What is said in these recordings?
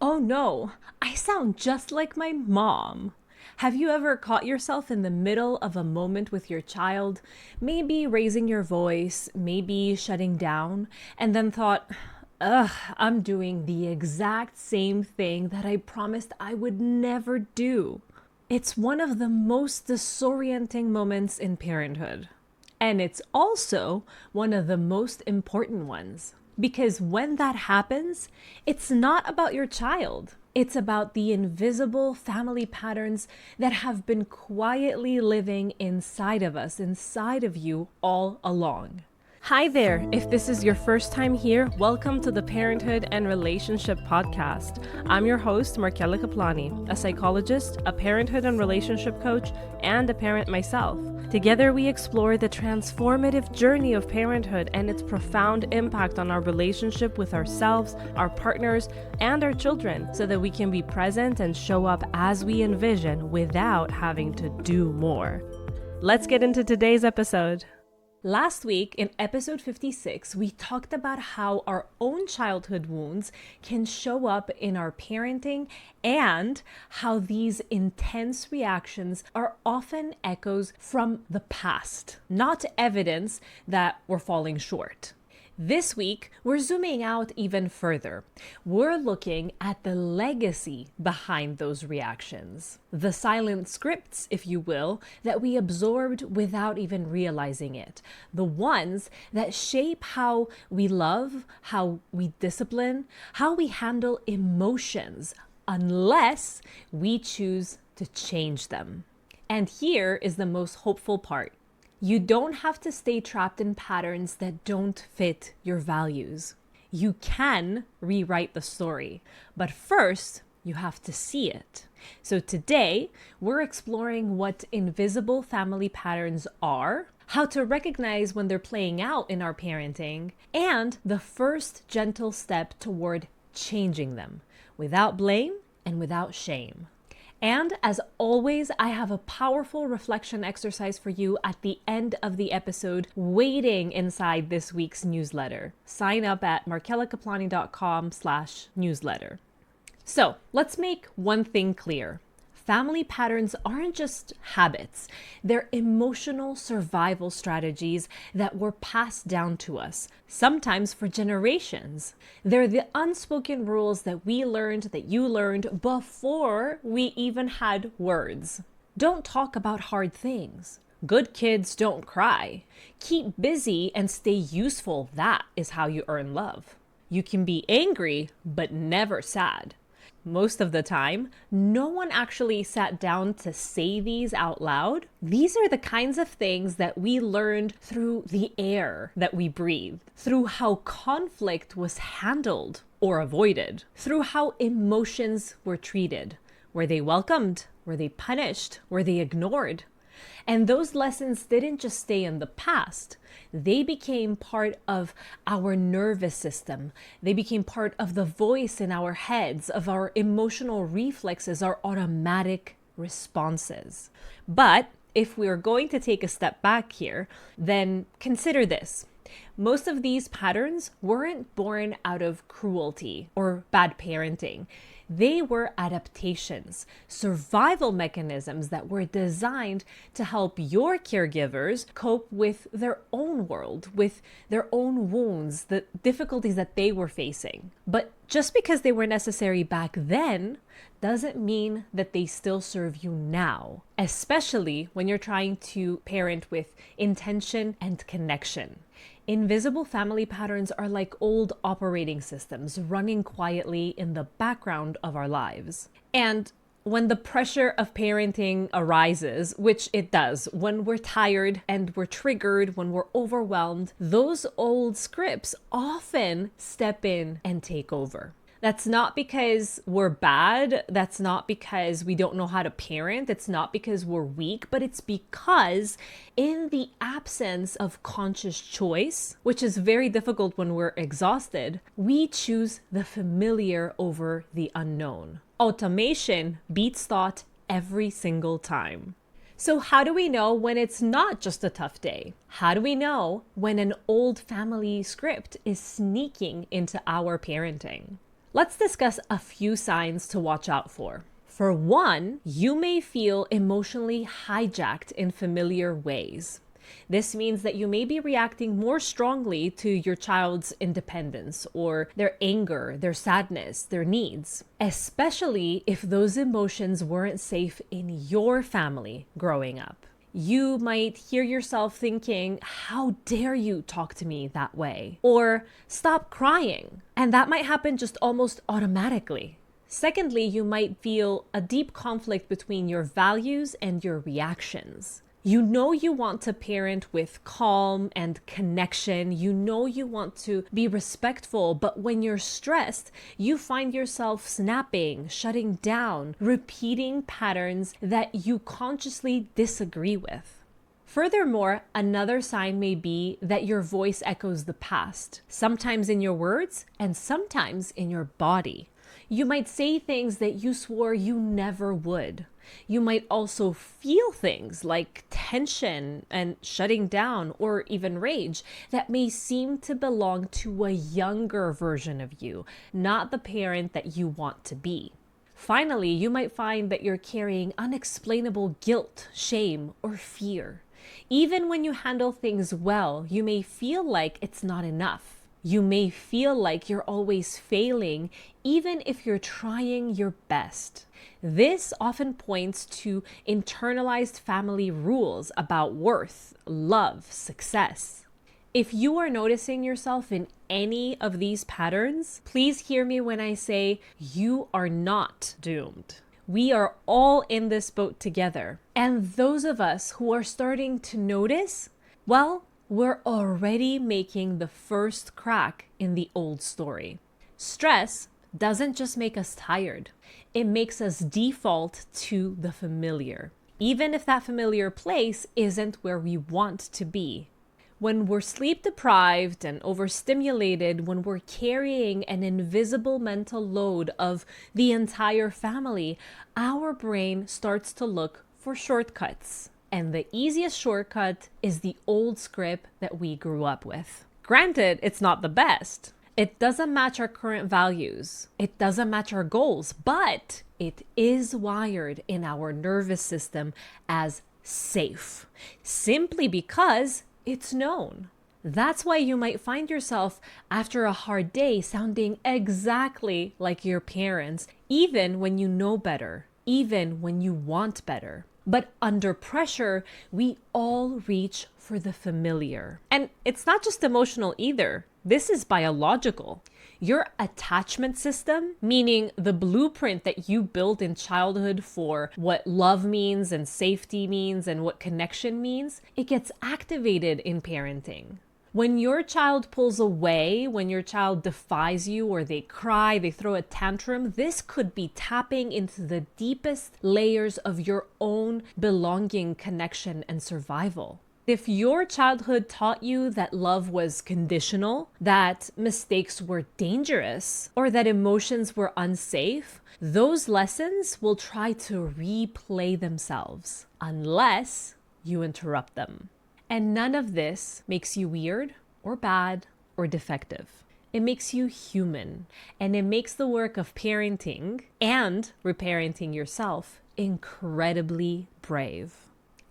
Oh no, I sound just like my mom. Have you ever caught yourself in the middle of a moment with your child, maybe raising your voice, maybe shutting down, and then thought, ugh, I'm doing the exact same thing that I promised I would never do? It's one of the most disorienting moments in parenthood. And it's also one of the most important ones. Because when that happens, it's not about your child. It's about the invisible family patterns that have been quietly living inside of us, inside of you all along. Hi there. If this is your first time here, welcome to the Parenthood and Relationship Podcast. I'm your host, Markella Kaplani, a psychologist, a parenthood and relationship coach, and a parent myself. Together, we explore the transformative journey of parenthood and its profound impact on our relationship with ourselves, our partners, and our children, so that we can be present and show up as we envision without having to do more. Let's get into today's episode. Last week, in episode 56, we talked about how our own childhood wounds can show up in our parenting and how these intense reactions are often echoes from the past, not evidence that we're falling short. This week, we're zooming out even further. We're looking at the legacy behind those reactions. The silent scripts, if you will, that we absorbed without even realizing it. The ones that shape how we love, how we discipline, how we handle emotions, unless we choose to change them. And here is the most hopeful part. You don't have to stay trapped in patterns that don't fit your values. You can rewrite the story, but first, you have to see it. So today, we're exploring what invisible family patterns are, how to recognize when they're playing out in our parenting, and the first gentle step toward changing them without blame and without shame. And as always, I have a powerful reflection exercise for you at the end of the episode waiting inside this week's newsletter. Sign up at markellakaplani.com/newsletter. So let's make one thing clear. Family patterns aren't just habits. They're emotional survival strategies that were passed down to us, sometimes for generations. They're the unspoken rules that we learned, that you learned before we even had words. Don't talk about hard things. Good kids don't cry. Keep busy and stay useful. That is how you earn love. You can be angry, but never sad. Most of the time, no one actually sat down to say these out loud. These are the kinds of things that we learned through the air that we breathed, through how conflict was handled or avoided, through how emotions were treated. Were they welcomed? Were they punished? Were they ignored? And those lessons didn't just stay in the past. They became part of our nervous system. They became part of the voice in our heads, of our emotional reflexes, our automatic responses. But if we are going to take a step back here, then consider this. Most of these patterns weren't born out of cruelty or bad parenting. They were adaptations, survival mechanisms that were designed to help your caregivers cope with their own world, with their own wounds, the difficulties that they were facing. But just because they were necessary back then doesn't mean that they still serve you now, especially when you're trying to parent with intention and connection. Invisible family patterns are like old operating systems running quietly in the background of our lives. And when the pressure of parenting arises, which it does, when we're tired and we're triggered, when we're overwhelmed, those old scripts often step in and take over. That's not because we're bad. That's not because we don't know how to parent. It's not because we're weak, but it's because in the absence of conscious choice, which is very difficult when we're exhausted, we choose the familiar over the unknown. Automation beats thought every single time. So how do we know when it's not just a tough day? How do we know when an old family script is sneaking into our parenting? Let's discuss a few signs to watch out for. For one, you may feel emotionally hijacked in familiar ways. This means that you may be reacting more strongly to your child's independence or their anger, their sadness, their needs, especially if those emotions weren't safe in your family growing up. You might hear yourself thinking, how dare you talk to me that way? Or stop crying. And that might happen just almost automatically. Secondly, you might feel a deep conflict between your values and your reactions. You know you want to parent with calm and connection. You know you want to be respectful, but when you're stressed, you find yourself snapping, shutting down, repeating patterns that you consciously disagree with. Furthermore, another sign may be that your voice echoes the past, sometimes in your words and sometimes in your body. You might say things that you swore you never would. You might also feel things like tension and shutting down or even rage that may seem to belong to a younger version of you, not the parent that you want to be. Finally, you might find that you're carrying unexplainable guilt, shame, or fear. Even when you handle things well, you may feel like it's not enough. You may feel like you're always failing, even if you're trying your best. This often points to internalized family rules about worth, love, success. If you are noticing yourself in any of these patterns, please hear me when I say you are not doomed. We are all in this boat together. And those of us who are starting to notice, well, we're already making the first crack in the old story. Stress doesn't just make us tired. It makes us default to the familiar, even if that familiar place isn't where we want to be. When we're sleep deprived and overstimulated, when we're carrying an invisible mental load of the entire family, our brain starts to look for shortcuts. And the easiest shortcut is the old script that we grew up with. Granted, it's not the best. It doesn't match our current values. It doesn't match our goals, but it is wired in our nervous system as safe, simply because it's known. That's why you might find yourself after a hard day sounding exactly like your parents, even when you know better, even when you want better. But under pressure, we all reach for the familiar. And it's not just emotional either. This is biological. Your attachment system, meaning the blueprint that you built in childhood for what love means and safety means and what connection means, it gets activated in parenting. When your child pulls away, when your child defies you or they cry, they throw a tantrum, this could be tapping into the deepest layers of your own belonging, connection, and survival. If your childhood taught you that love was conditional, that mistakes were dangerous, or that emotions were unsafe, those lessons will try to replay themselves unless you interrupt them. And none of this makes you weird or bad or defective. It makes you human, and it makes the work of parenting and reparenting yourself incredibly brave.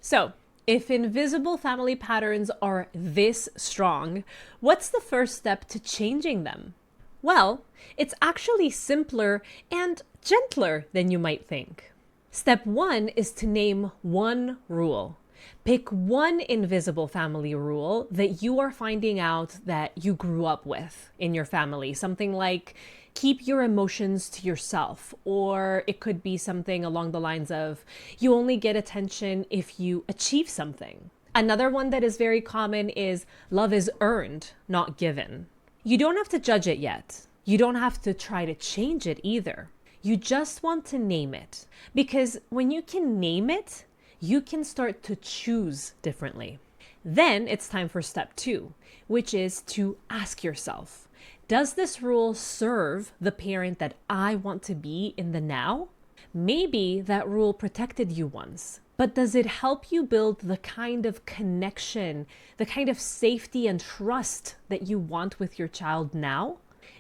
So, if invisible family patterns are this strong, what's the first step to changing them? Well, it's actually simpler and gentler than you might think. Step 1 is to name one rule. Pick one invisible family rule that you are finding out that you grew up with in your family. Something like keep your emotions to yourself, or it could be something along the lines of you only get attention if you achieve something. Another one that is very common is love is earned, not given. You don't have to judge it yet. You don't have to try to change it either. You just want to name it, because when you can name it, you can start to choose differently. Then it's time for step 2, which is to ask yourself, does this rule serve the parent that I want to be in the now? Maybe that rule protected you once, but does it help you build the kind of connection, the kind of safety and trust that you want with your child now?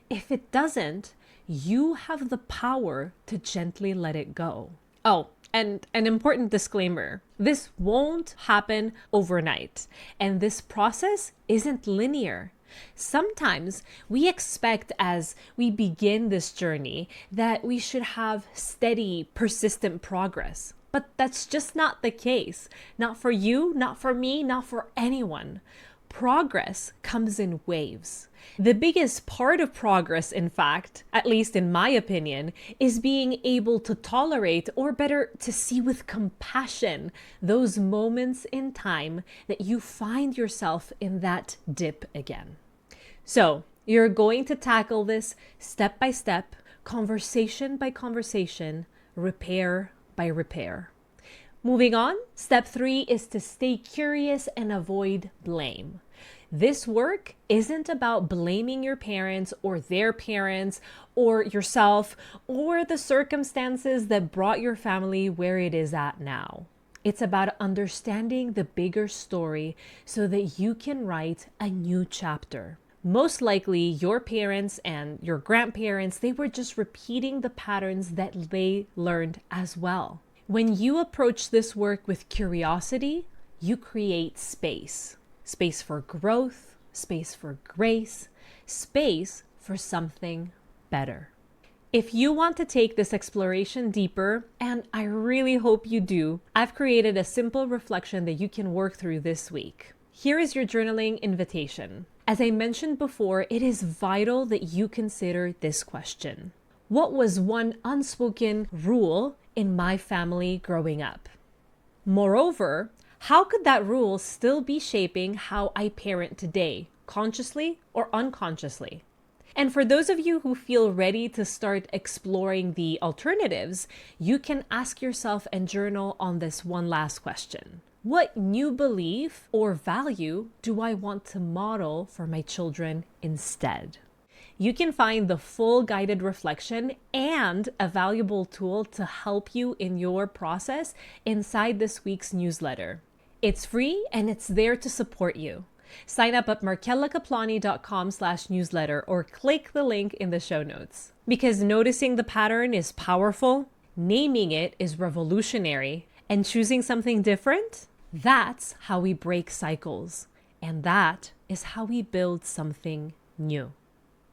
If it doesn't, you have the power to gently let it go. Oh, and an important disclaimer, this won't happen overnight, and this process isn't linear. Sometimes we expect as we begin this journey that we should have steady, persistent progress. But that's just not the case. Not for you, not for me, not for anyone. Progress comes in waves. The biggest part of progress, in fact, at least in my opinion, is being able to tolerate, or better, to see with compassion, those moments in time that you find yourself in that dip again. So, you're going to tackle this step by step, conversation by conversation, repair by repair. Moving on, step 3 is to stay curious and avoid blame. This work isn't about blaming your parents or their parents or yourself or the circumstances that brought your family where it is at now. It's about understanding the bigger story so that you can write a new chapter. Most likely, your parents and your grandparents, they were just repeating the patterns that they learned as well. When you approach this work with curiosity, you create space. Space for growth, space for grace, space for something better. If you want to take this exploration deeper, and I really hope you do, I've created a simple reflection that you can work through this week. Here is your journaling invitation. As I mentioned before, it is vital that you consider this question. What was one unspoken rule in my family growing up? Moreover, how could that rule still be shaping how I parent today, consciously or unconsciously? And for those of you who feel ready to start exploring the alternatives, you can ask yourself and journal on this one last question. What new belief or value do I want to model for my children instead? You can find the full guided reflection and a valuable tool to help you in your process inside this week's newsletter. It's free and it's there to support you. Sign up at markellacaplani.com/newsletter or click the link in the show notes. Because noticing the pattern is powerful, naming it is revolutionary, and choosing something different, that's how we break cycles. And that is how we build something new.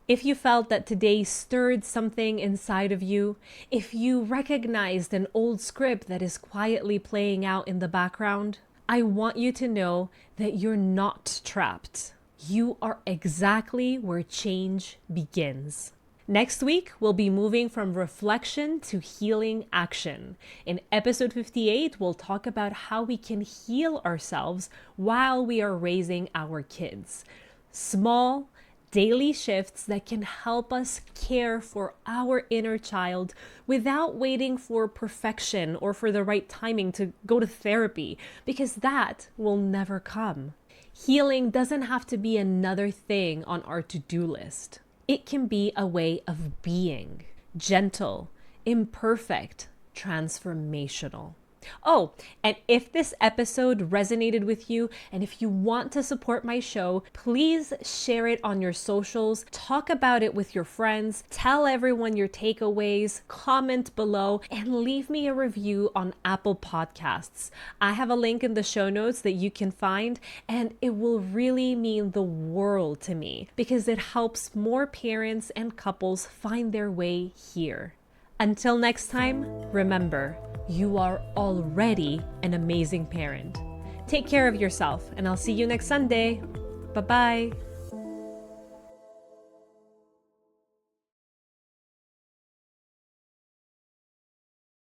If you felt that today stirred something inside of you, if you recognized an old script that is quietly playing out in the background, I want you to know that you're not trapped. You are exactly where change begins. Next week, we'll be moving from reflection to healing action. In episode 58, we'll talk about how we can heal ourselves while we are raising our kids. Small, daily shifts that can help us care for our inner child without waiting for perfection or for the right timing to go to therapy, because that will never come. Healing doesn't have to be another thing on our to-do list. It can be a way of being, gentle, imperfect, transformational. Oh, and if this episode resonated with you, and if you want to support my show, please share it on your socials, talk about it with your friends, tell everyone your takeaways, comment below, and leave me a review on Apple Podcasts. I have a link in the show notes that you can find, and it will really mean the world to me because it helps more parents and couples find their way here. Until next time, remember, you are already an amazing parent. Take care of yourself, and I'll see you next Sunday. Bye-bye.